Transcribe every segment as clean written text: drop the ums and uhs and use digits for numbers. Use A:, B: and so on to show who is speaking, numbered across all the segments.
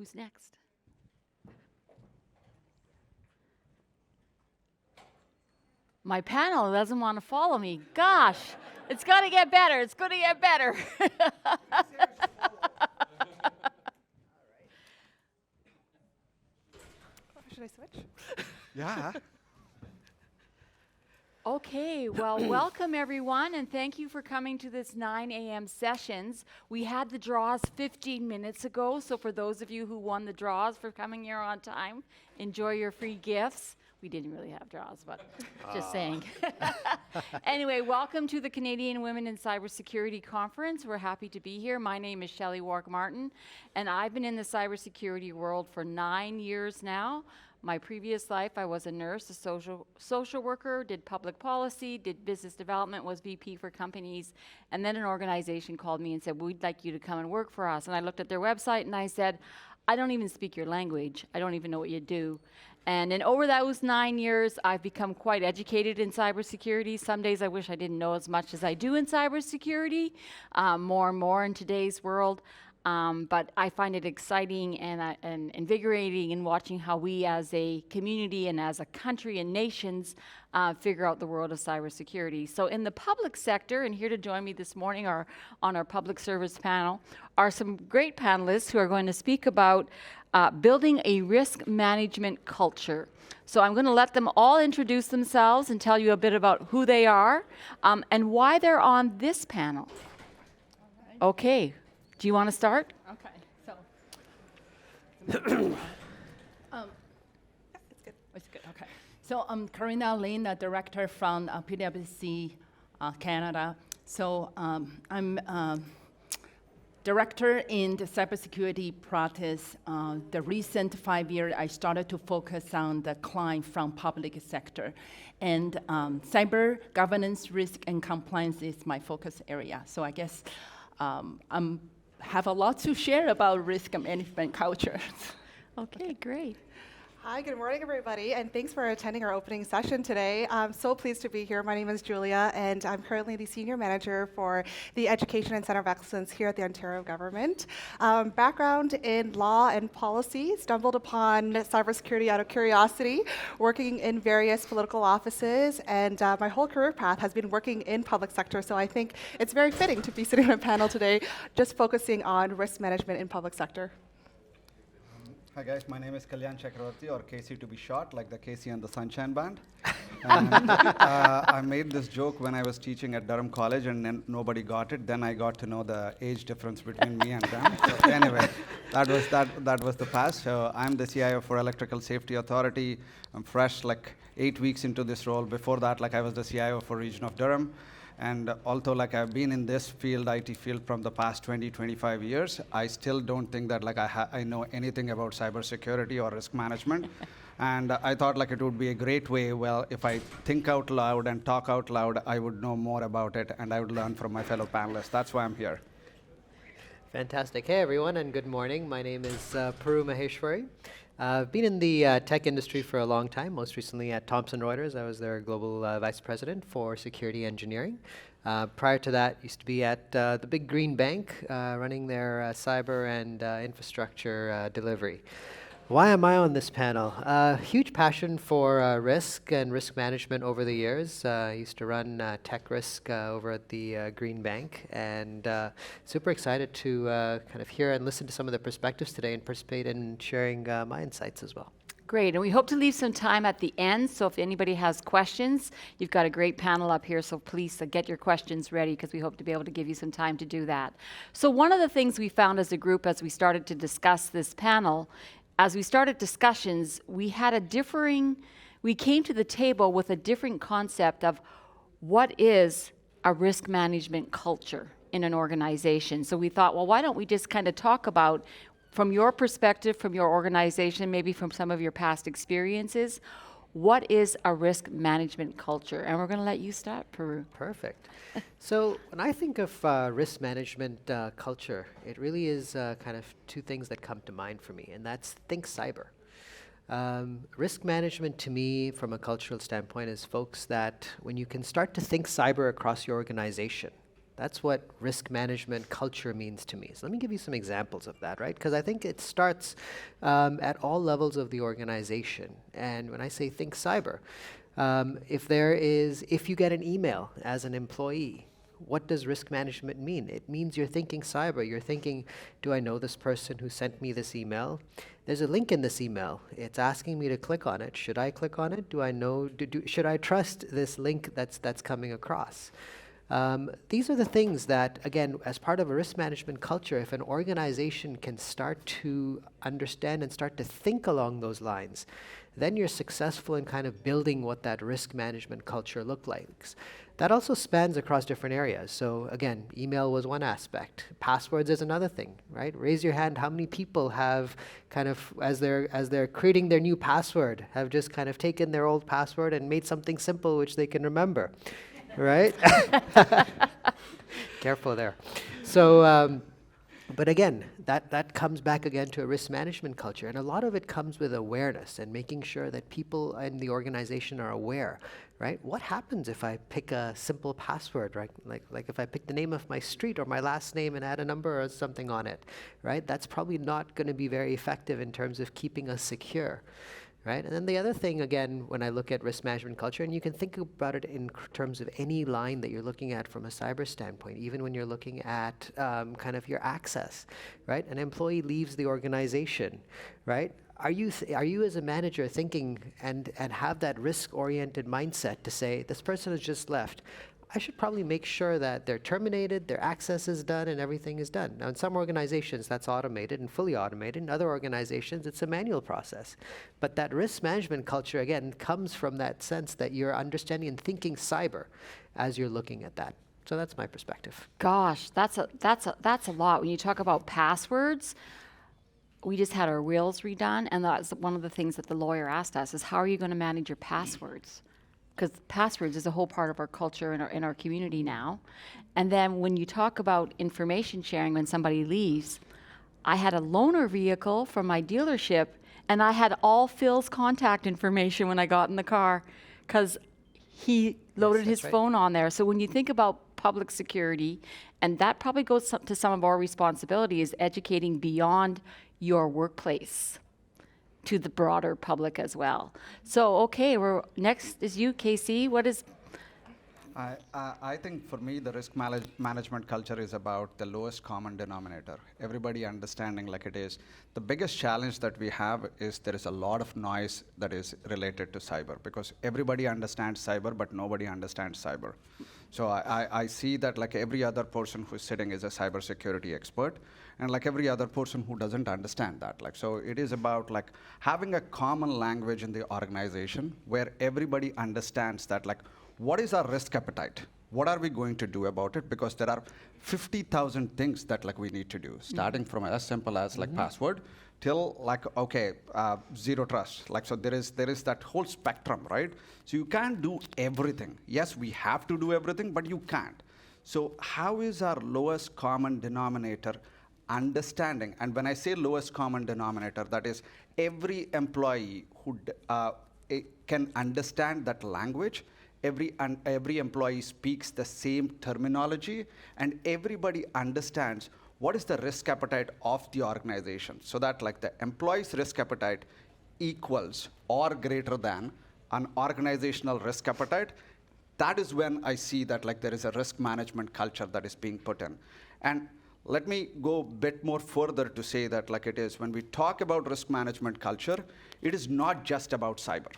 A: Who's next? My panel doesn't want to follow me. Gosh, it's got to get better. It's going to get better.
B: Should I switch?
C: Yeah.
A: Okay, well, welcome everyone, and thank you for coming to this 9 a.m. sessions. We had the draws 15 minutes ago, so for those of you who won the draws for coming here on time, enjoy your free gifts. We didn't really have draws, but just saying. Anyway, welcome to the Canadian Women in Cybersecurity Conference. We're happy to be here. My name is Shelley Wark-Martyn, and I've been in the cybersecurity world for 9 years now. My previous life, I was a nurse, a social worker, did public policy, did business development, was VP for companies, and then an organization called me and said, we'd like you to come and work for us. And I looked at their website and I said, I don't even speak your language. I don't even know what you do. And then over those 9 years, I've become quite educated in cybersecurity. Some days I wish I didn't know as much as I do in cybersecurity, more and more in today's world. But I find it exciting and invigorating in watching how we as a community and as a country and nations figure out the world of cybersecurity. So in the public sector, and here to join me this morning on our public service panel, are some great panelists who are going to speak about building a risk management culture. So I'm going to let them all introduce themselves and tell you a bit about who they are and why they're on this panel. Okay. Do you want to start?
D: Okay, so.
B: It's good.
D: It's good, okay. So I'm Carinna Lin, a director from PwC Canada. So I'm director in the cybersecurity practice. The recent 5 years, I started to focus on the client from public sector. And cyber governance, risk, and compliance is my focus area. So I guess I'm have a lot to share about risk management culture.
A: Okay, great.
B: Hi, good morning, everybody, and thanks for attending our opening session today. I'm so pleased to be here. My name is Julia, and I'm currently the Senior Manager for the Education and Center of Excellence here at the Ontario Government. Background in law and policy, stumbled upon cybersecurity out of curiosity, working in various political offices, and my whole career path has been working in public sector, so I think it's very fitting to be sitting on a panel today just focusing on risk management in public sector.
C: Hi guys, my name is Kalyan Chakravarthy, or Casey to be short, like the Casey and the Sunshine Band. And I made this joke when I was teaching at Durham College, and then nobody got it. Then I got to know the age difference between me and them. So anyway, that was the past. So I'm the CIO for Electrical Safety Authority. I'm fresh, like 8 weeks into this role. Before that, like I was the CIO for Region of Durham. And although like I've been in this field, IT field, from the past 20, 25 years, I still don't think that like I know anything about cybersecurity or risk management. And I thought like it would be a great way, well, if I think out loud and talk out loud, I would know more about it and I would learn from my fellow panelists. That's why I'm here.
E: Fantastic. Hey everyone, and good morning. My name is Puroo Maheshwari. I've been in the tech industry for a long time, most recently at Thomson Reuters. I was their global vice president for security engineering. Prior to that, used to be at the big green bank, running their cyber and infrastructure delivery. Why am I on this panel? Huge passion for risk and risk management over the years. I used to run tech risk over at the Green Bank, and super excited to kind of hear and listen to some of the perspectives today and participate in sharing my insights as well.
A: Great, and we hope to leave some time at the end, so if anybody has questions, you've got a great panel up here, so please get your questions ready, because we hope to be able to give you some time to do that. So one of the things we found as a group as we started to discuss this panel, as we started discussions, we came to the table with a different concept of what is a risk management culture in an organization. So we thought, well, why don't we just kind of talk about, from your perspective, from your organization, maybe from some of your past experiences, what is a risk management culture? And we're going to let you start, Puroo.
E: Perfect. So when I think of risk management culture, it really is kind of two things that come to mind for me, and that's think cyber. Risk management to me, from a cultural standpoint, is folks that when you can start to think cyber across your organization, That's what risk management culture means to me. So let me give you some examples of that, right? Because I think it starts at all levels of the organization. And when I say think cyber, if you get an email as an employee, what does risk management mean? It means you're thinking cyber. You're thinking, do I know this person who sent me this email? There's a link in this email. It's asking me to click on it. Should I click on it? Do I know? Should I trust this link that's coming across? These are the things that, again, as part of a risk management culture, if an organization can start to understand and start to think along those lines, then you're successful in kind of building what that risk management culture looks like. That also spans across different areas. So again, email was one aspect. Passwords is another thing, right? Raise your hand, how many people have kind of, as they're creating their new password, have just kind of taken their old password and made something simple which they can remember, right? Careful there. So, but again, that comes back again to a risk management culture. And a lot of it comes with awareness and making sure that people in the organization are aware, right? What happens if I pick a simple password, right? Like if I pick the name of my street or my last name and add a number or something on it, right? That's probably not going to be very effective in terms of keeping us secure. Right? And then the other thing, again, when I look at risk management culture, and you can think about it in terms of any line that you're looking at from a cyber standpoint, even when you're looking at kind of your access, right? An employee leaves the organization, right? Are you as a manager thinking and have that risk-oriented mindset to say, this person has just left, I should probably make sure that they're terminated, their access is done, and everything is done. Now, in some organizations, that's automated and fully automated. In other organizations, it's a manual process. But that risk management culture, again, comes from that sense that you're understanding and thinking cyber as you're looking at that. So that's my perspective.
A: Gosh, that's a lot. When you talk about passwords, we just had our wills redone, and that's one of the things that the lawyer asked us is, how are you going to manage your passwords? Because passwords is a whole part of our culture in our community now. And then when you talk about information sharing when somebody leaves, I had a loaner vehicle from my dealership, and I had all Phil's contact information when I got in the car because he loaded his
E: right.
A: phone on there. So when you think about public security, and that probably goes to some of our responsibility, is educating beyond your workplace to the broader public as well. So, okay, next is you, Casey. What is...
C: I think for me, the risk management culture is about the lowest common denominator. Everybody understanding like it is. The biggest challenge that we have is there is a lot of noise that is related to cyber because everybody understands cyber, but nobody understands cyber. So I see that like every other person who's sitting is a cybersecurity expert, and like every other person who doesn't understand that. Like, so it is about like having a common language in the organization where everybody understands that like, what is our risk appetite? What are we going to do about it? Because there are 50,000 things that like we need to do, starting from as simple as like password till like, okay, zero trust. Like, so there is that whole spectrum, right? So you can't do everything. Yes, we have to do everything, but you can't. So how is our lowest common denominator understanding? And when I say lowest common denominator, that is every employee who can understand that language. Every employee speaks the same terminology, and everybody understands what is the risk appetite of the organization, so that like the employee's risk appetite equals or greater than an organizational risk appetite. That is when I see that like there is a risk management culture that is being put in. And let me go a bit more further to say that like it is, when we talk about risk management culture, it is not just about cyber.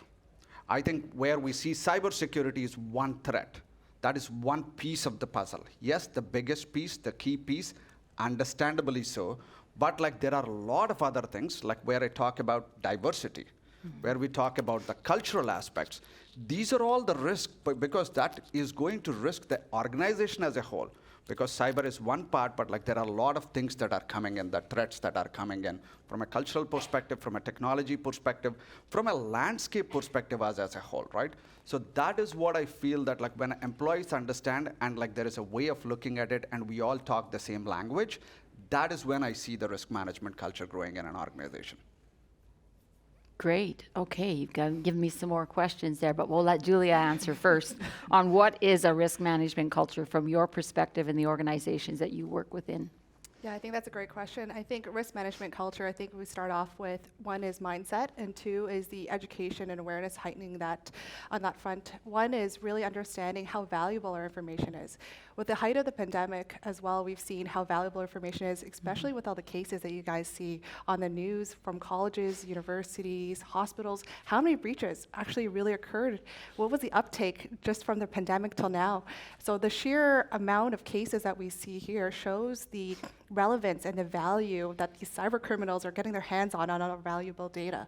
C: I think where we see cybersecurity is one threat. That is one piece of the puzzle. Yes, the biggest piece, the key piece, understandably so, but like there are a lot of other things, like where I talk about diversity, where we talk about the cultural aspects. These are all the risk, because that is going to risk the organization as a whole. Because cyber is one part, but like there are a lot of things that are coming in, the threats that are coming in from a cultural perspective, from a technology perspective, from a landscape perspective as a whole, right? So that is what I feel that like when employees understand and like there is a way of looking at it and we all talk the same language, that is when I see the risk management culture growing in an organization.
A: Great. Okay, you've given me some more questions there, but we'll let Julia answer first on what is a risk management culture from your perspective in the organizations that you work within.
B: Yeah, I think that's a great question. I think risk management culture, I think we start off with one is mindset, and two is the education and awareness, heightening that on that front. One is really understanding how valuable our information is. With the height of the pandemic as well, we've seen how valuable information is, especially with all the cases that you guys see on the news from colleges, universities, hospitals. How many breaches actually really occurred? What was the uptake just from the pandemic till now? So the sheer amount of cases that we see here shows the relevance and the value that these cyber criminals are getting their hands on our valuable data.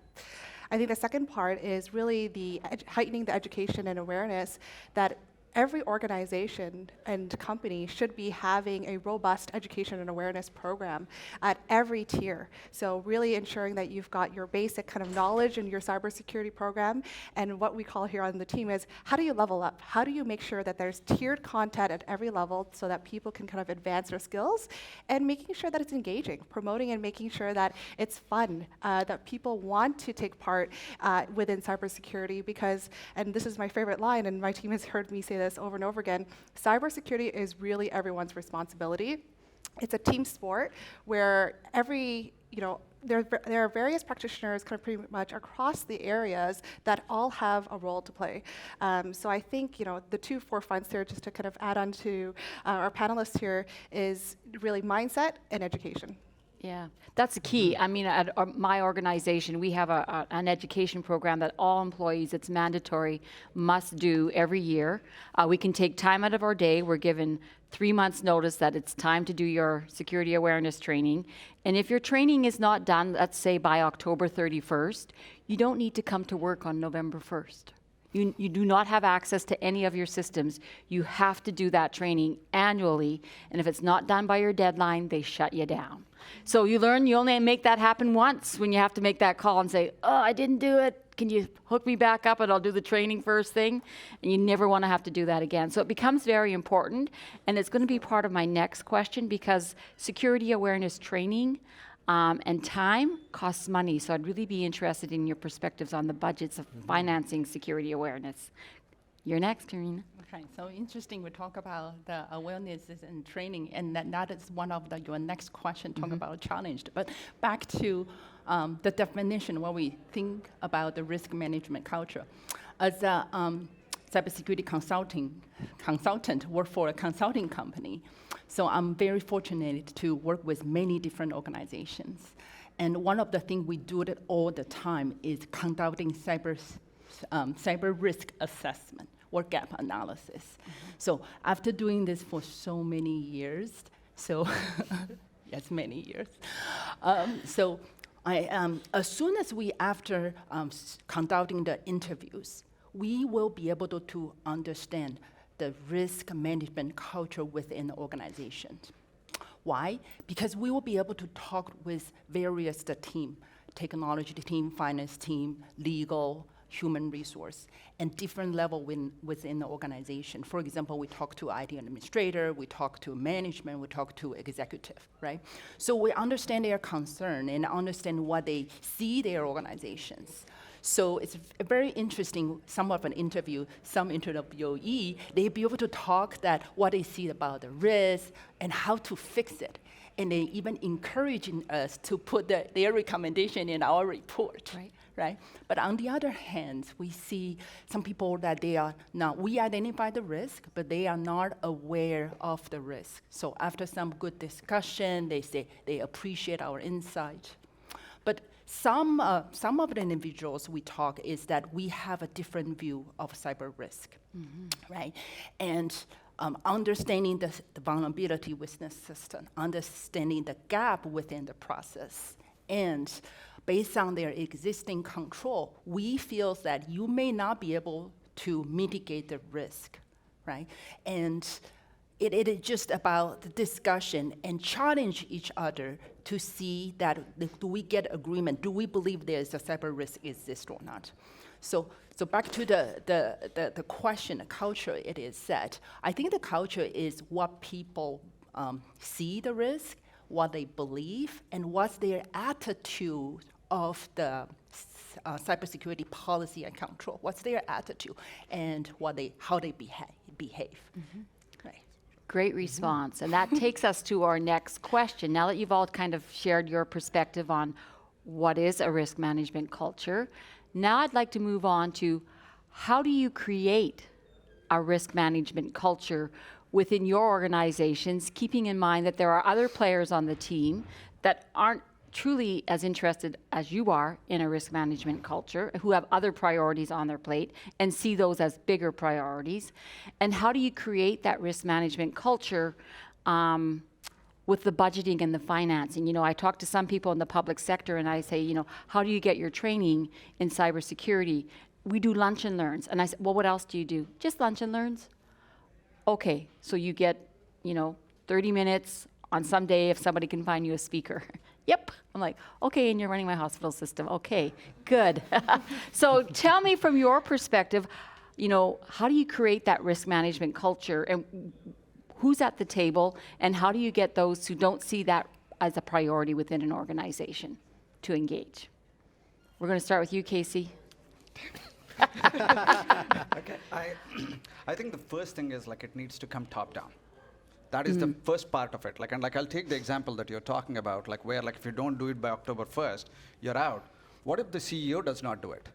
B: I think the second part is really the heightening the education and awareness that every organization and company should be having a robust education and awareness program at every tier. So really ensuring that you've got your basic kind of knowledge in your cybersecurity program, and what we call here on the team is, how do you level up? How do you make sure that there's tiered content at every level so that people can kind of advance their skills, and making sure that it's engaging, promoting and making sure that it's fun, that people want to take part within cybersecurity, because, and this is my favorite line, and my team has heard me say this over and over again, cybersecurity is really everyone's responsibility. It's a team sport where there are various practitioners kind of pretty much across the areas that all have a role to play. So I think the two forefronts there, just to kind of add on to our panelists here, is really mindset and education.
A: Yeah, that's the key. I mean, at my organization, we have an education program that all employees, it's mandatory, must do every year. We can take time out of our day. We're given 3 months notice that it's time to do your security awareness training. And if your training is not done, let's say by October 31st, you don't need to come to work on November 1st. You do not have access to any of your systems. You have to do that training annually, and if it's not done by your deadline, they shut you down. So you learn you only make that happen once when you have to make that call and say, oh, I didn't do it. Can you hook me back up and I'll do the training first thing? And you never want to have to do that again. So it becomes very important, and it's going to be part of my next question, because security awareness training and time costs money. So I'd really be interested in your perspectives on the budgets of financing security awareness. You're next, Carinna.
D: Okay, so interesting. We talk about the awareness and training, and that is one of your next question, talk about challenged. But back to the definition when we think about the risk management culture. As a cybersecurity consultant, work for a consulting company. So I'm very fortunate to work with many different organizations. And one of the things we do it all the time is conducting cyber risk assessment or gap analysis. So after doing this for so many years, yes, many years. So as soon as after conducting the interviews, we will be able to understand the risk management culture within the organization. Why? Because we will be able to talk with various team, technology team, finance team, legal, human resource, and different level within the organization. For example, we talk to IT administrator, we talk to management, we talk to executive, right? So we understand their concern and understand what they see their organizations. So it's very interesting, some interviewee, they be able to talk that what they see about the risk and how to fix it. And they even encouraging us to put their recommendation in our report, right? But on the other hand, we see some people that we identify the risk, but they are not aware of the risk. So after some good discussion, they say they appreciate our insight. But some of the individuals we talk is that we have a different view of cyber risk, right? And understanding the vulnerability within the system, understanding the gap within the process, and based on their existing control, we feel that you may not be able to mitigate the risk, right? And it is just about the discussion and challenge each other to see that do we get agreement? Do we believe there's a cyber risk exist or not? So back to the question, the culture it is set. I think the culture is what people see the risk, what they believe, and what's their attitude of the cybersecurity policy and control. What's their attitude and how they behave. Right.
A: Great response. And that takes us to our next question. Now that you've all kind of shared your perspective on what is a risk management culture, now I'd like to move on to how do you create a risk management culture within your organizations, keeping in mind that there are other players on the team that aren't truly as interested as you are in a risk management culture, who have other priorities on their plate and see those as bigger priorities. And how do you create that risk management culture with the budgeting and the financing? You know, I talk to some people in the public sector and I say, you know, how do you get your training in cybersecurity? We do lunch and learns. And I said, well, what else do you do? Just lunch and learns? Okay, so you get, 30 minutes on some day if somebody can find you a speaker. Yep. I'm like, okay, and you're running my hospital system. Okay, good. So tell me from your perspective, how do you create that risk management culture, and who's at the table, and how do you get those who don't see that as a priority within an organization to engage? We're going to start with you, Casey.
C: Okay, I think the first thing is it needs to come top down. That is the first part of it. I'll take the example that you're talking about, where if you don't do it by October 1st, you're out. What if the CEO does not do it?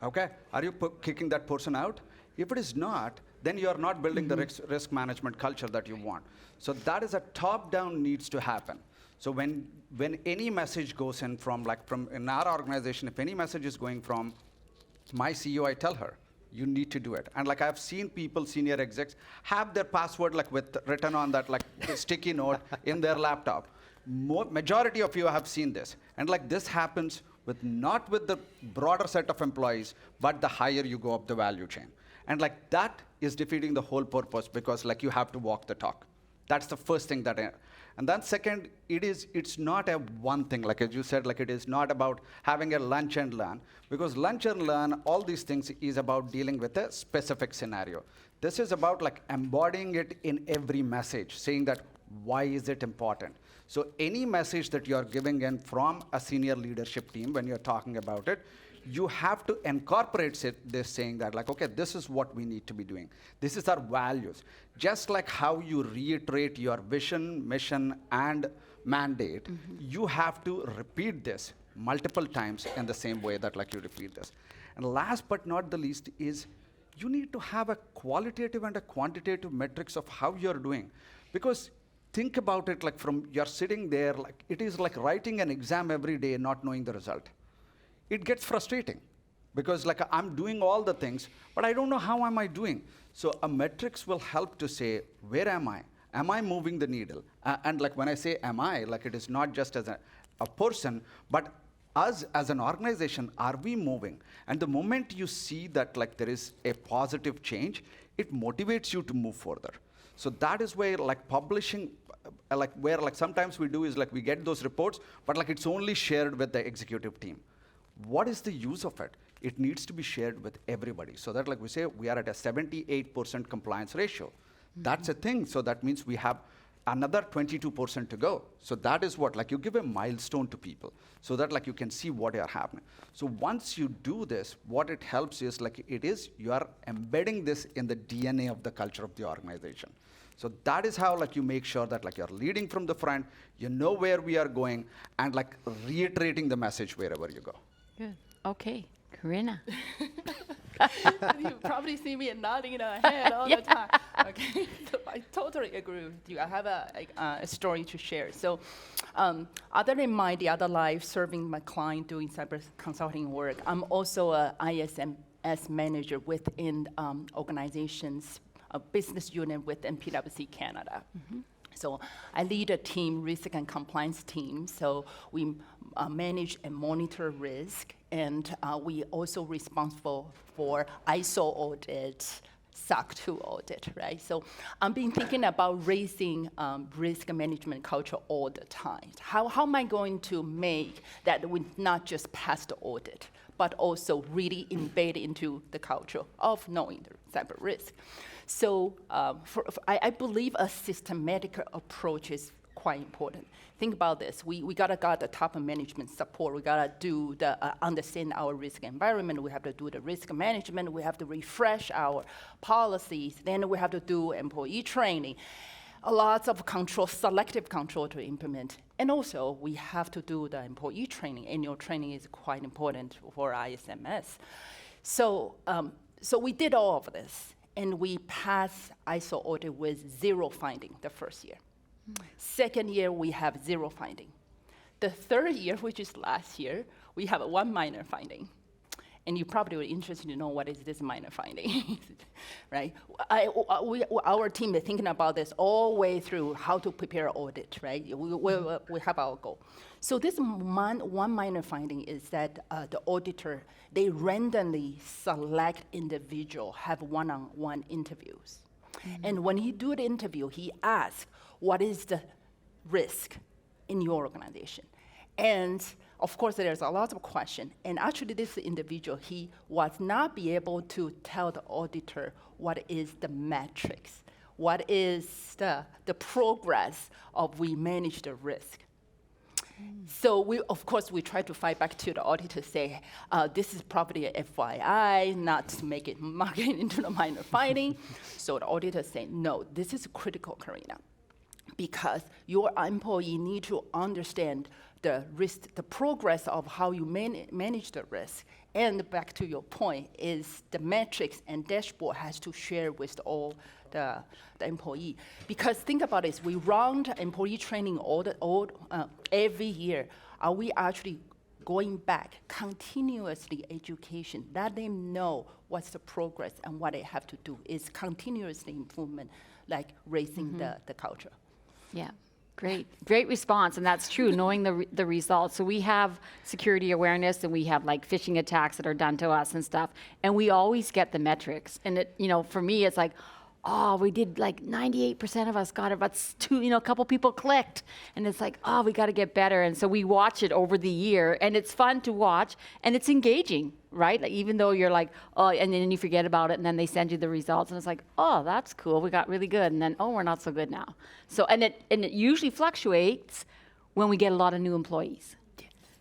C: Okay, are you kicking that person out? If it is not, then you are not building the risk management culture that you want. So that is a top-down needs to happen. So when any message goes in from in our organization, if any message is going from my CEO, I tell her, you need to do it. And I've seen people, senior execs, have their password written on that sticky note in their laptop. Majority of you have seen this. And this happens not with the broader set of employees, but the higher you go up the value chain. And that is defeating the whole purpose, because you have to walk the talk. That's the first thing and then second, it's not a one thing, as you said, it is not about having a lunch and learn, because lunch and learn, all these things is about dealing with a specific scenario. This is about embodying it in every message, saying that why is it important. So any message that you're giving in from a senior leadership team, when you're talking about it, you have to incorporate this saying that okay, this is what we need to be doing. This is our values. Just like how you reiterate your vision, mission, and mandate, you have to repeat this multiple times in the same way that you repeat this. And last but not the least is you need to have a qualitative and a quantitative metrics of how you're doing. Because think about it from you're sitting there, it is like writing an exam every day and not knowing the result. It gets frustrating because I'm doing all the things, but I don't know how am I doing. So a metrics will help to say, where am I? Am I moving the needle? And when I say am I, it is not just as a person, but us as an organization, are we moving? And the moment you see that there is a positive change, it motivates you to move further. So that is where publishing, where sometimes we do is we get those reports, but it's only shared with the executive team. What is the use of it? It needs to be shared with everybody. So that we say we are at a 78% compliance ratio. That's a thing. So that means we have another 22% to go. So that is what, you give a milestone to people so that you can see what are happening. So once you do this, what it helps is you are embedding this in the DNA of the culture of the organization. So that is how you make sure that you're leading from the front, you know where we are going, and reiterating the message wherever you go.
A: Good. Okay, Carinna.
D: You probably see me nodding head all the time. Okay, so I totally agree with you. I have a story to share. So, other than my other life serving my client doing cyber consulting work, I'm also a ISMS manager within organizations, a business unit within PwC Canada. So I lead a team, risk and compliance team. So we manage and monitor risk, and we also responsible for ISO audit, SOC 2 audit, right? So I've been thinking about raising risk management culture all the time. How am I going to make that we not just pass the audit, but also really embed into the culture of knowing the cyber risk? So I believe a systematic approach is quite important. Think about this. We gotta got the top management support. We gotta do the understand our risk environment. We have to do the risk management. We have to refresh our policies. Then we have to do employee training. A lot of control, selective control to implement. And also, we have to do the employee training. Annual training is quite important for ISMS. So we did all of this, and we passed ISO audit with 0 finding the first year. Second year, we have 0 finding. The third year, which is last year, we have 1 minor finding. And you probably were interested to know what is this minor finding, right? Our team is thinking about this all the way through how to prepare audit, right? We have our goal. So this one minor finding is that the auditor, they randomly select individual, have one-on-one interviews. And when he do the interview, he asks, what is the risk in your organization? And of course, there's a lot of questions. And actually, this individual, he was not be able to tell the auditor what is the metrics, what is the progress of we manage the risk. So of course, we try to fight back to the auditor, say, this is probably a FYI, not to make it into the minor finding. So the auditor say, no, this is critical, Carinna, because your employee need to understand the risk, the progress of how you manage the risk. And back to your point, is the metrics and dashboard has to share with all the employee. Because think about this, we run the employee training every year. Are we actually going back, continuously education, let them know what's the progress and what they have to do? Is continuously improvement, like raising the culture.
A: Yeah. Great response, and that's true, knowing the results. So we have security awareness, and we have like phishing attacks that are done to us and stuff, and we always get the metrics. And it, for me, it's like, oh, we did like 98% of us got it, but a couple people clicked, and it's like, oh, we got to get better. And so we watch it over the year, and it's fun to watch, and it's engaging, right? Like, even though you're like, oh, and then you forget about it, and then they send you the results, and it's like, oh, that's cool, we got really good, and then, oh, we're not so good now. So, and it usually fluctuates when we get a lot of new employees.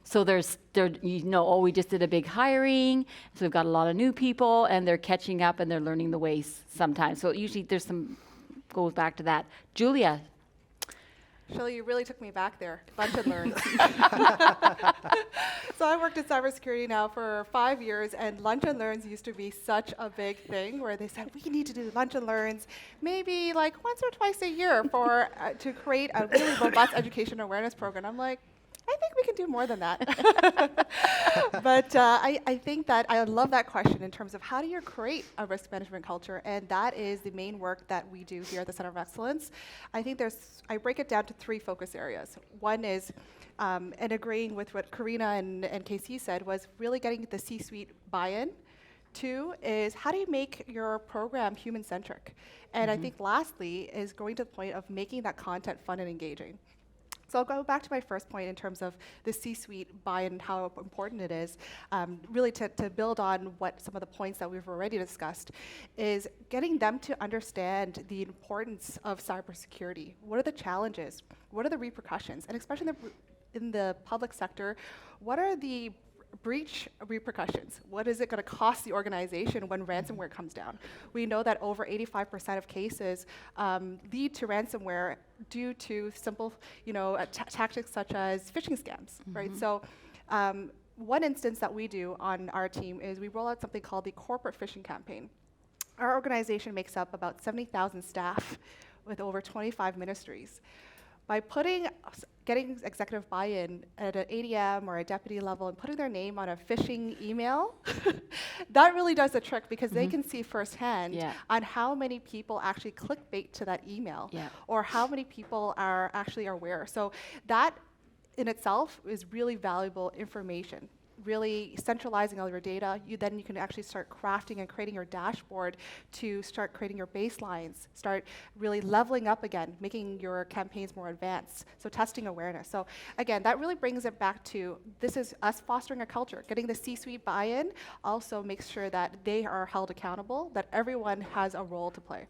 A: So we just did a big hiring, so we've got a lot of new people, and they're catching up, and they're learning the ways sometimes. So usually goes back to that. Julia.
B: Shelley, you really took me back there. Lunch and learns. So I worked in cybersecurity now for 5 years, and lunch and learns used to be such a big thing where they said, we need to do lunch and learns maybe like once or twice a year to create a really robust education awareness program. I'm like, I think we can do more than that. But I think that I love that question in terms of how do you create a risk management culture, and that is the main work that we do here at the Center of Excellence. I think I break it down to 3 focus areas. One is, and agreeing with what Carinna and KC said, was really getting the C-suite buy-in. 2 is, how do you make your program human-centric? And I think lastly is going to the point of making that content fun and engaging. So I'll go back to my first point in terms of the C-suite buy-in and how important it is, really to build on what some of the points that we've already discussed, is getting them to understand the importance of cybersecurity. What are the challenges? What are the repercussions? And especially in the public sector, what are the breach repercussions? What is it going to cost the organization when ransomware comes down? We know that over 85% of cases lead to ransomware due to simple, tactics such as phishing scams, right? So one instance that we do on our team is we roll out something called the corporate phishing campaign. Our organization makes up about 70,000 staff with over 25 ministries. By getting executive buy-in at an ADM or a deputy level and putting their name on a phishing email, that really does the trick, because they can see firsthand on how many people actually clickbait to that email, or how many people are actually aware. So that in itself is really valuable information. Really centralizing all your data, then you can actually start crafting and creating your dashboard to start creating your baselines, start really leveling up again, making your campaigns more advanced. So testing awareness. So again, that really brings it back to, this is us fostering a culture. Getting the C-suite buy-in also makes sure that they are held accountable, that everyone has a role to play.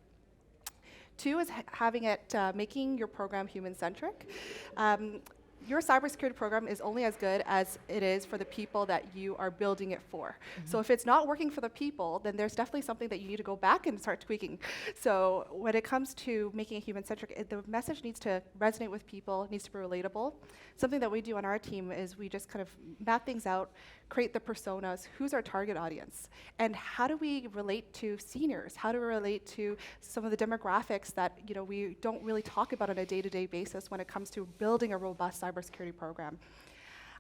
B: Two is having it, making your program human-centric. Your cybersecurity program is only as good as it is for the people that you are building it for. So if it's not working for the people, then there's definitely something that you need to go back and start tweaking. So when it comes to making it human-centric, the message needs to resonate with people, it needs to be relatable. Something that we do on our team is we just kind of map things out, create the personas, who's our target audience, and how do we relate to seniors? How do we relate to some of the demographics that we don't really talk about on a day-to-day basis when it comes to building a robust cybersecurity program?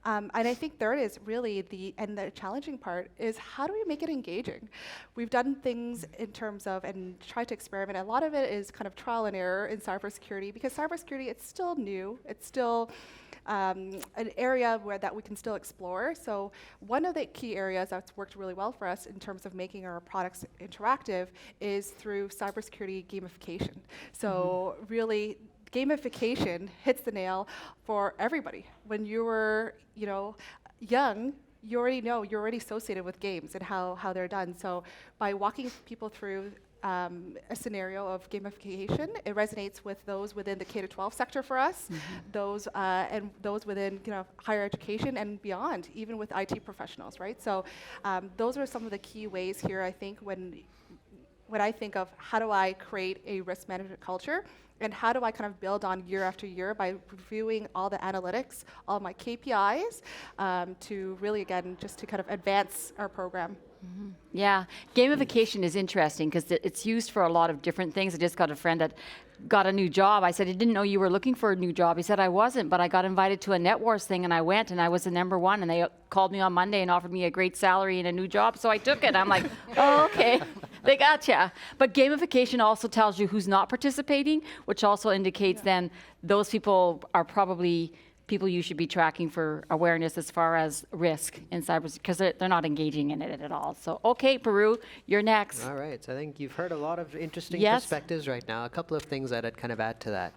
B: And I think third is really the challenging part is how do we make it engaging? We've done things in terms of and tried to experiment. A lot of it is kind of trial and error in cybersecurity because cybersecurity, it's still new. It's still an area that we can still explore. So one of the key areas that's worked really well for us in terms of making our products interactive is through cybersecurity gamification. So really, gamification hits the nail for everybody. When you were, young, you already know, you're already associated with games and how they're done. So by walking people through a scenario of gamification, it resonates with those within the K-12 sector for us, those and those within higher education and beyond, even with IT professionals, right? So those are some of the key ways here, I think, when I think of how do I create a risk management culture, and how do I kind of build on year after year by reviewing all the analytics, all my KPIs, to really, again, just to kind of advance our program.
A: Yeah, gamification is interesting because it's used for a lot of different things. I just got a friend that got a new job. I said, I didn't know you were looking for a new job. He said, I wasn't, but I got invited to a Net Wars thing and I went and I was the number one and they called me on Monday and offered me a great salary and a new job. So I took it. I'm like, oh, okay, they gotcha. But gamification also tells you who's not participating, which also indicates then those people are probably people you should be tracking for awareness as far as risk in cyber, because they're not engaging in it at all. So, okay, Puroo, you're next.
E: All right, so I think you've heard a lot of interesting
A: Yes.
E: perspectives right now. A couple of things that I'd kind of add to that.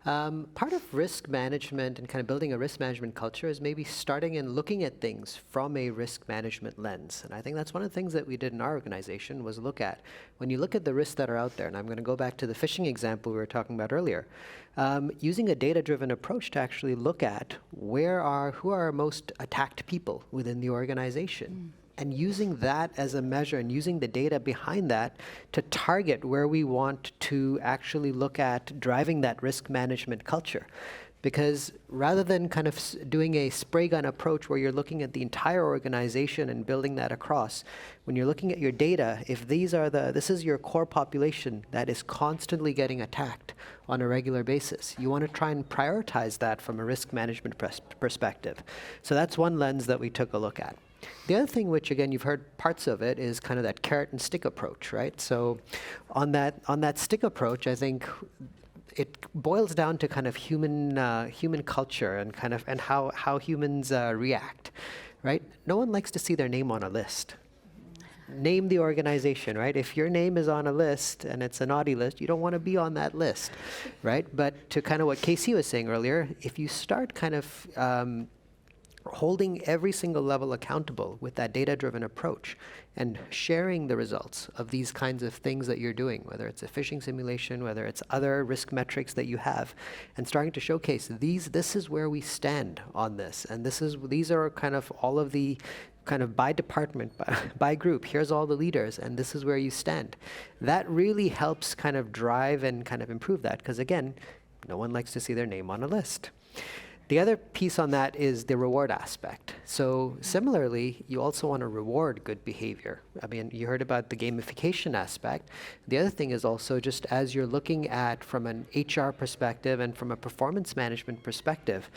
E: Part of risk management and kind of building a risk management culture is maybe starting and looking at things from a risk management lens. And I think that's one of the things that we did in our organization was look at, when you look at the risks that are out there, and I'm going to go back to the phishing example we were talking about earlier, using a data-driven approach to actually look at who are our most attacked people within the organization. And using that as a measure and using the data behind that to target where we want to actually look at driving that risk management culture. Because rather than kind of doing a spray gun approach where you're looking at the entire organization and building that across, when you're looking at your data, if this is your core population that is constantly getting attacked on a regular basis, you want to try and prioritize that from a risk management perspective. So that's one lens that we took a look at. The other thing, which again you've heard parts of it, is kind of that carrot and stick approach, right? So on that stick approach, I think it boils down to kind of human culture and kind of how humans react, right? No one likes to see their name on a list. Name the organization, right? If your name is on a list and it's a naughty list, you don't want to be on that list, right? But to kind of what Casey was saying earlier, if you start kind of holding every single level accountable with that data-driven approach and sharing the results of these kinds of things that you're doing, whether it's a phishing simulation, whether it's other risk metrics that you have, and starting to showcase this is where we stand on this, and these are kind of all of the kind of by department, by group, here's all the leaders, and this is where you stand. That really helps kind of drive and kind of improve that, because again, no one likes to see their name on a list. The other piece on that is the reward aspect. So similarly, you also want to reward good behavior. I mean, you heard about the gamification aspect. The other thing is also just as you're looking at from an HR perspective and from a performance management perspective,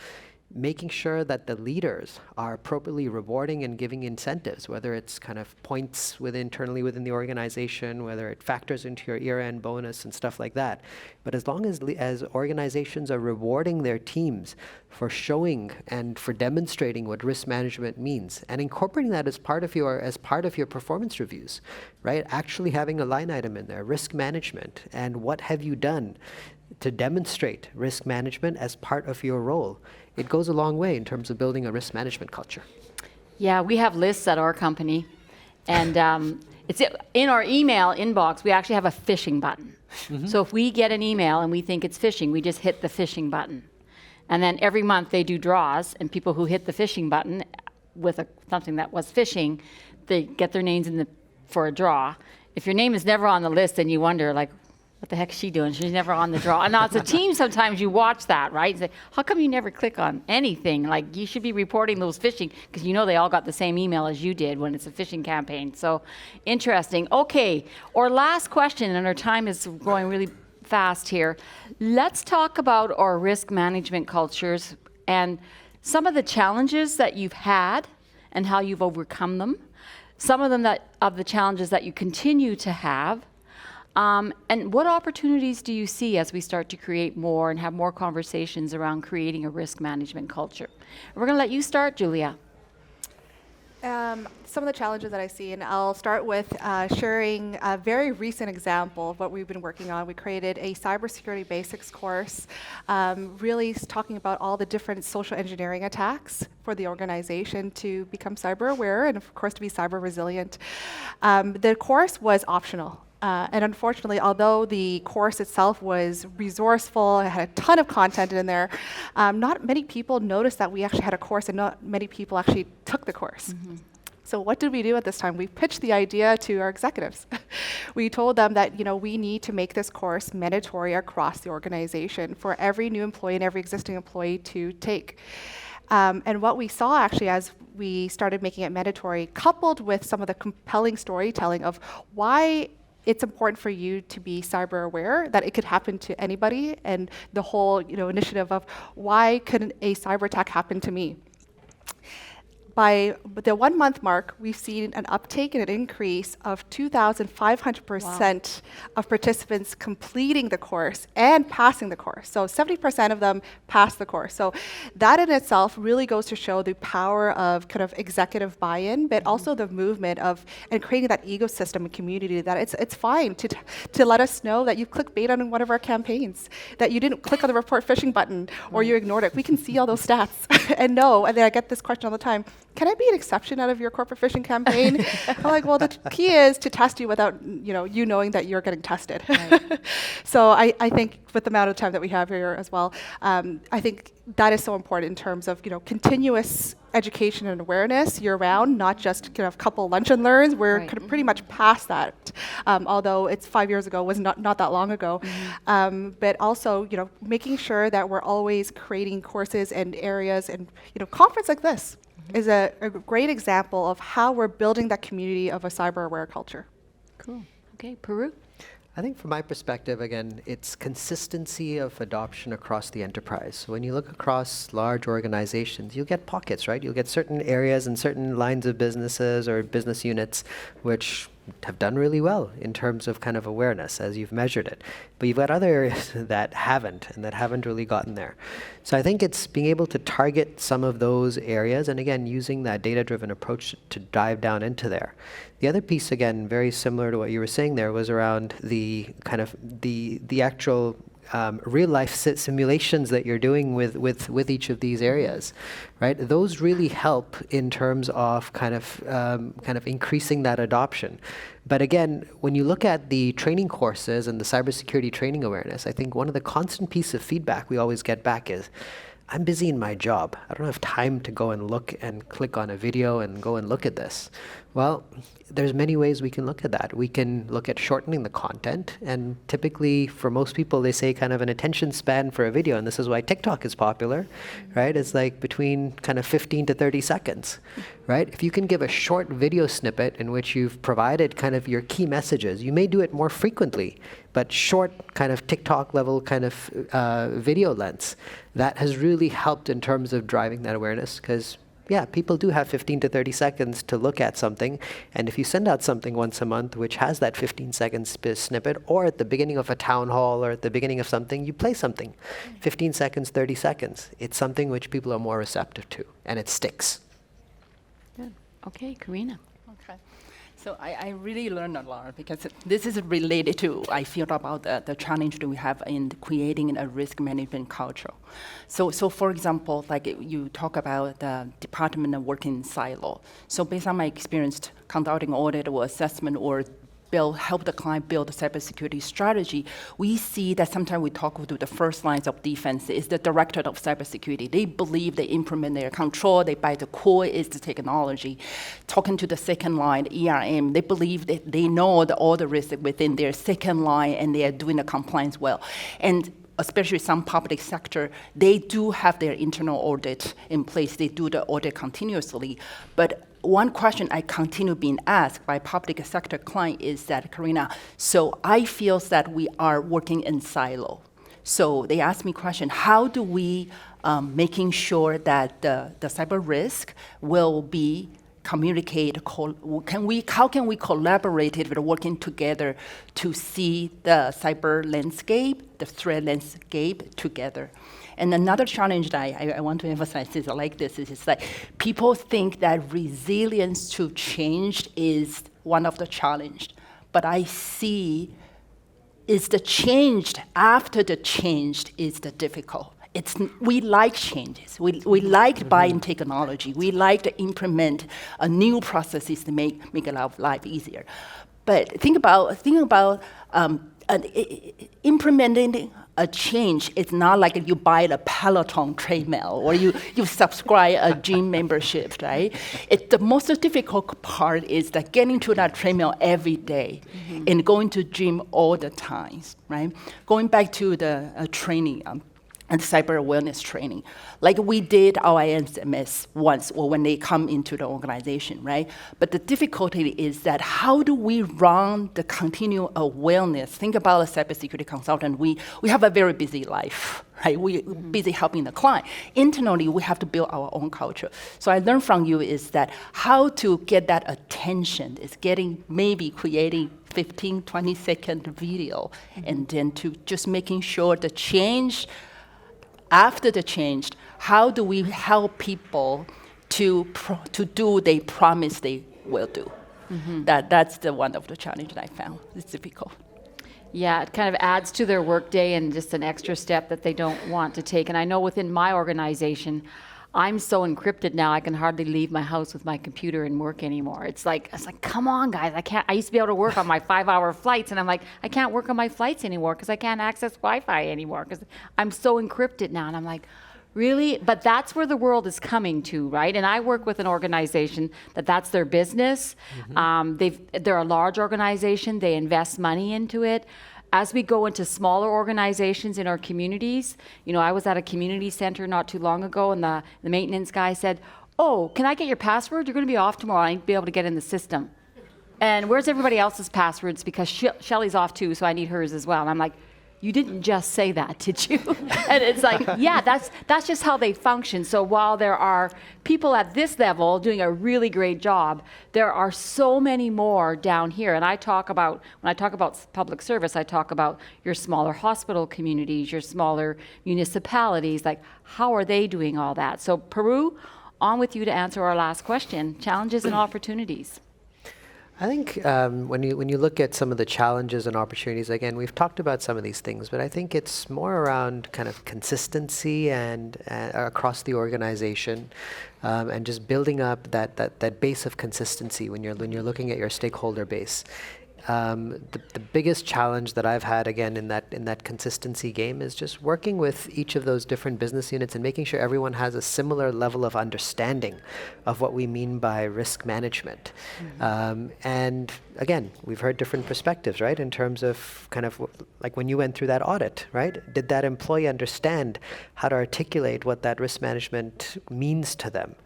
E: making sure that the leaders are appropriately rewarding and giving incentives, whether it's kind of points internally within the organization, whether it factors into your year-end bonus and stuff like that. But as long as organizations are rewarding their teams for showing and for demonstrating what risk management means and incorporating that as part of your performance reviews, right? Actually having a line item in there, risk management, and what have you done to demonstrate risk management as part of your role. It goes a long way in terms of building a risk management culture.
A: Yeah, we have lists at our company, and It's in our email inbox, we actually have a phishing button. So if we get an email and we think it's phishing, we just hit the phishing button. And then every month they do draws, and people who hit the phishing button with something that was phishing, they get their names for a draw. If your name is never on the list, then you wonder, like, what the heck is she doing? She's never on the draw. And now, as a team, sometimes you watch that, right? You say, how come you never click on anything? Like, you should be reporting those phishing, because you know they all got the same email as you did when it's a phishing campaign. So, interesting. Okay, our last question, and our time is going really fast here. Let's talk about our risk management cultures and some of the challenges that you've had and how you've overcome them. Some of them of the challenges that you continue to have. And what opportunities do you see as we start to create more and have more conversations around creating a risk management culture? We're going to let you start, Julia.
B: Some of the challenges that I see, and I'll start with sharing a very recent example of what we've been working on. We created a cybersecurity basics course, really talking about all the different social engineering attacks for the organization to become cyber aware and, of course, to be cyber resilient. The course was optional. And unfortunately, although the course itself was resourceful, it had a ton of content in there, not many people noticed that we actually had a course, and not many people actually took the course. So what did we do at this time? We pitched the idea to our executives. We told them that we need to make this course mandatory across the organization for every new employee and every existing employee to take. And what we saw actually as we started making it mandatory, coupled with some of the compelling storytelling of why it's important for you to be cyber aware, that it could happen to anybody, and the whole initiative of why couldn't a cyber attack happen to me. By the 1 month mark, we've seen an uptake and an increase of 2,500% of participants completing the course and passing the course. So 70% of them passed the course. So that in itself really goes to show the power of kind of executive buy-in, but also the movement of and creating that ecosystem and community that it's fine to let us know that you clicked bait on one of our campaigns, that you didn't click on the report phishing button or you ignored it. We can see all those stats and know. And then I get this question all the time. Can I be an exception out of your corporate phishing campaign? I'm like, well, the key is to test you without you knowing that you're getting tested. Right. So I think with the amount of time that we have here as well, I think that is so important in terms of continuous education and awareness year-round, not just kind of a couple lunch and learns. We're kind of pretty much past that, although it's 5 years ago, was not that long ago. But also, making sure that we're always creating courses and areas, and conference like this is a great example of how we're building that community of a cyber-aware culture.
A: Cool. Okay, Puroo?
E: I think from my perspective, again, it's consistency of adoption across the enterprise. So when you look across large organizations, you'll get pockets, right? You'll get certain areas and certain lines of businesses or business units which have done really well in terms of kind of awareness as you've measured it. But you've got other areas that haven't really gotten there. So I think it's being able to target some of those areas, and again, using that data-driven approach to dive down into there. The other piece, again, very similar to what you were saying there, was around the kind of the actual real life simulations that you're doing with each of these areas, right? Those really help in terms of kind of increasing that adoption. But again, when you look at the training courses and the cybersecurity training awareness, I think one of the constant pieces of feedback we always get back is, I'm busy in my job. I don't have time to go and look and click on a video and go and look at this. Well, there's many ways we can look at that. We can look at shortening the content, and typically for most people they say kind of an attention span for a video, and this is why TikTok is popular, right? It's like between kind of 15 to 30 seconds, right? If you can give a short video snippet in which you've provided kind of your key messages, you may do it more frequently, but short kind of TikTok level kind of video lengths, that has really helped in terms of driving that awareness, because yeah, people do have 15 to 30 seconds to look at something, and if you send out something once a month which has that 15-second snippet, or at the beginning of a town hall or at the beginning of something, you play something, 15 seconds, 30 seconds, it's something which people are more receptive to, and it sticks.
A: Good. Okay, Carinna.
D: Okay. So I really learned a lot because this is related to, I feel, about the challenge that we have in creating a risk management culture. So for example, like you talk about the department of working in silo. So based on my experience conducting audit or assessment or help the client build a cybersecurity strategy, we see that sometimes we talk to the first lines of defense is the director of cybersecurity. They believe they implement their control, they buy the core is the technology. Talking to the second line, ERM, they believe that they know all the risk within their second line and they are doing the compliance well. And especially some public sector, they do have their internal audit in place. They do the audit continuously. But one question I continue being asked by public sector client is that, Carinna, so I feel that we are working in silo. So they ask me question, how do we making sure that the cyber risk will be communicate, how can we collaborate it with working together to see the cyber landscape, the threat landscape together? And another challenge that I want to emphasize is like this, is that people think that resilience to change is one of the challenges. But I see is the changed after the changed is the difficult. We like changes. We like buying technology. We like to implement new processes to make our life easier. But think about implementing a change. It's not like you buy a Peloton treadmill or you subscribe a gym membership, right? The most difficult part is that getting to that treadmill every day and going to gym all the time, right? Going back to the training, and cyber awareness training. Like we did our ISMS once, or when they come into the organization, right? But the difficulty is that how do we run the continual awareness? Think about a cybersecurity consultant. We have a very busy life, right? We're busy helping the client. Internally, we have to build our own culture. So I learned from you is that how to get that attention is maybe creating 15, 20-second video, and then to just making sure the change. After the change, how do we help people to do they promise they will do? That's the one of the challenges I found. It's difficult.
A: Yeah, it kind of adds to their workday and just an extra step that they don't want to take. And I know within my organization, I'm so encrypted now, I can hardly leave my house with my computer and work anymore. It's like, come on, guys, I used to be able to work on my 5-hour flights, and I'm like, I can't work on my flights anymore because I can't access Wi-Fi anymore because I'm so encrypted now. And I'm like, really? But that's where the world is coming to, right? And I work with an organization that's their business. They're a large organization. They invest money into it. As we go into smaller organizations in our communities, I was at a community center not too long ago, and the maintenance guy said, "Oh, can I get your password? You're going to be off tomorrow. I need to be able to get in the system. And where's everybody else's passwords? Because Shelley's off too, so I need hers as well." And I'm like, you didn't just say that, did you? And it's like, yeah, that's just how they function. So while there are people at this level doing a really great job, there are so many more down here. And when I talk about public service, I talk about your smaller hospital communities, your smaller municipalities, like how are they doing all that? So Puroo, on with you to answer our last question, challenges and opportunities.
E: I think when you look at some of the challenges and opportunities, again, we've talked about some of these things, but I think it's more around kind of consistency and across the organization, and just building up that base of consistency when you're looking at your stakeholder base. The biggest challenge that I've had, again, in that consistency game is just working with each of those different business units and making sure everyone has a similar level of understanding of what we mean by risk management. And again, we've heard different perspectives, right, in terms of kind of like when you went through that audit, right? Did that employee understand how to articulate what that risk management means to them?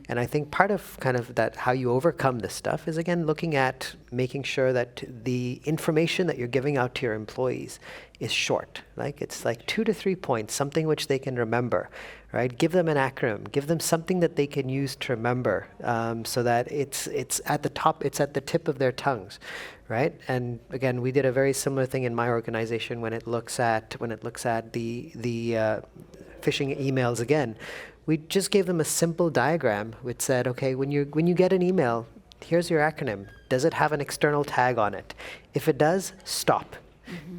E: And I think part of kind of that, how you overcome this stuff is, again, looking at making sure that the information that you're giving out to your employees is short. Like it's like 2 to 3 points, something which they can remember, right? Give them an acronym, give them something that they can use to remember, so that it's at the top, it's at the tip of their tongues, right? And again, we did a very similar thing in my organization when it looks at the phishing emails again. We just gave them a simple diagram which said, okay, when you get an email, Here's your acronym. Does it have an external tag on it? If it does, stop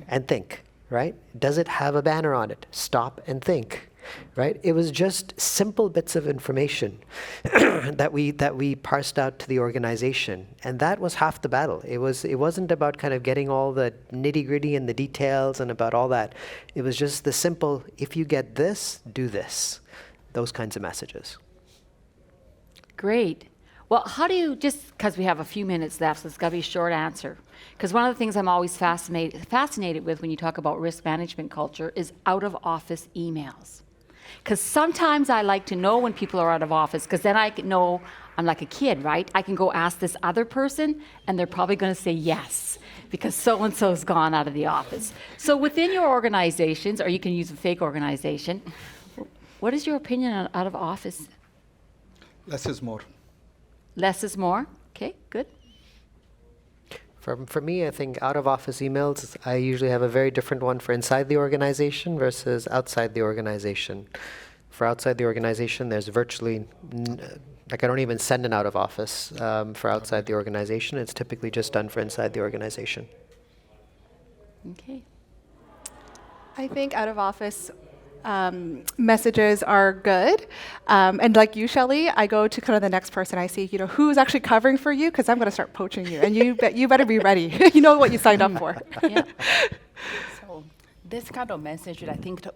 E: and think, right? Does it have a banner on it? Stop and think, right? It was just simple bits of information that we parsed out to the organization, and that was half the battle. It wasn't about kind of getting all the nitty-gritty and the details and about all that. It was just the simple, if you get this, do this. Those kinds of messages.
A: Great. Well, how do you, just because we have a few minutes left, so it's got to be a short answer. Because one of the things I'm always fascinated with when you talk about risk management culture is out-of-office emails. Because sometimes I like to know when people are out of office, because then I can know, I'm like a kid, right? I can go ask this other person, and they're probably going to say yes, because so-and-so's gone out of the office. So within your organizations, or you can use a fake organization, what is your opinion on out-of-office?
C: Less is more.
A: Less is more? Okay, good.
E: For me, I think out-of-office emails, I usually have a very different one for inside the organization versus outside the organization. For outside the organization, there's virtually, like I don't even send an out-of-office for outside the organization. It's typically just done for inside the organization.
A: Okay.
B: I think out of office messages are good. And like you, Shelley, I go to kind of the next person I see, who's actually covering for you, because I'm going to start poaching you. And you better be ready. You know what you signed up for.
A: Yeah.
D: So this kind of message, I think,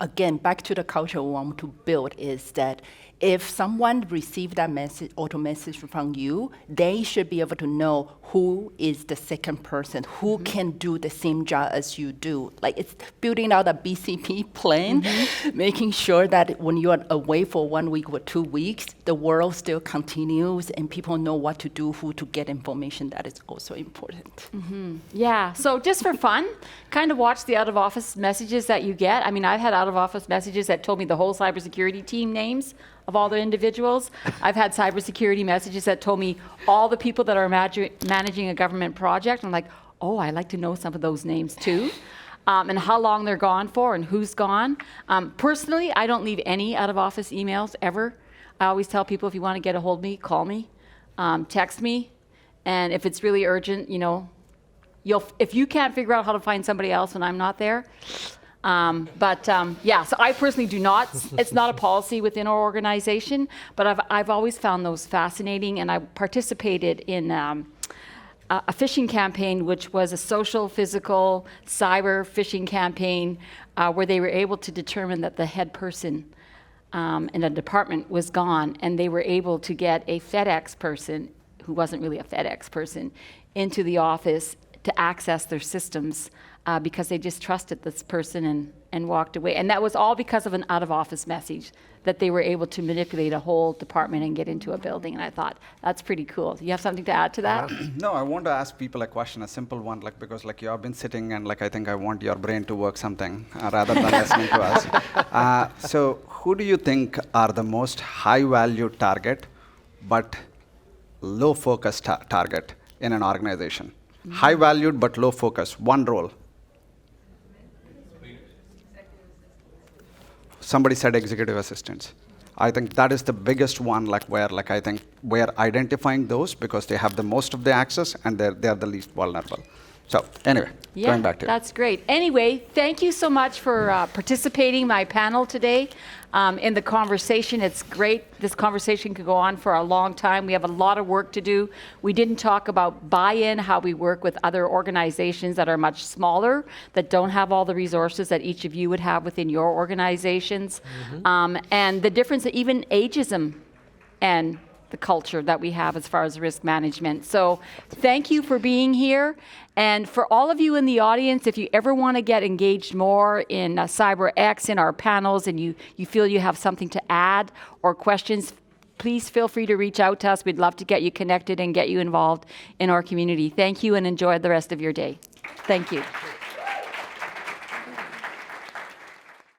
D: again, back to the culture we want to build is that if someone received that message, auto message from you, they should be able to know who is the second person, who can do the same job as you do. Like it's building out a BCP plan, making sure that when you are away for 1 week or 2 weeks, the world still continues and people know what to do, who to get information. That is also important.
A: Yeah, so just for fun, kind of watch the out-of-office messages that you get. I mean, I've had out-of-office messages that told me the whole cybersecurity team names of all the individuals. I've had cybersecurity messages that told me all the people that are managing a government project. I'm like, oh, I like to know some of those names too. And how long they're gone for and who's gone. Personally, I don't leave any out-of-office emails ever. I always tell people, if you want to get a hold of me, call me, text me. And if it's really urgent, if you can't figure out how to find somebody else when I'm not there, yeah, so I personally do not, it's not a policy within our organization, but I've always found those fascinating, and I participated in a phishing campaign, which was a social, physical, cyber phishing campaign, where they were able to determine that the head person in a department was gone, and they were able to get a FedEx person, who wasn't really a FedEx person, into the office to access their systems. Because they just trusted this person and walked away. And that was all because of an out-of-office message that they were able to manipulate a whole department and get into a building. And I thought, that's pretty cool. You have something to add to that?
C: No, I want to ask people a question, a simple one, because you have been sitting and I think I want your brain to work something rather than listening to us. So who do you think are the most high-value target but low-focus target in an organization? High-valued but low-focus, one role. Somebody said executive assistants. I think that is the biggest one, where I think we're identifying those because they have the most of the access and they're the least vulnerable. So anyway, going back to you.
A: That's great. Anyway, thank you so much for participating in my panel today. In the conversation, it's great. This conversation could go on for a long time. We have a lot of work to do. We didn't talk about buy-in, how we work with other organizations that are much smaller, that don't have all the resources that each of you would have within your organizations. And the difference that even ageism and the culture that we have as far as risk management. So thank you for being here. And for all of you in the audience, if you ever want to get engaged more in CyberX, in our panels, and you feel you have something to add or questions, please feel free to reach out to us. We'd love to get you connected and get you involved in our community. Thank you, and enjoy the rest of your day. Thank you.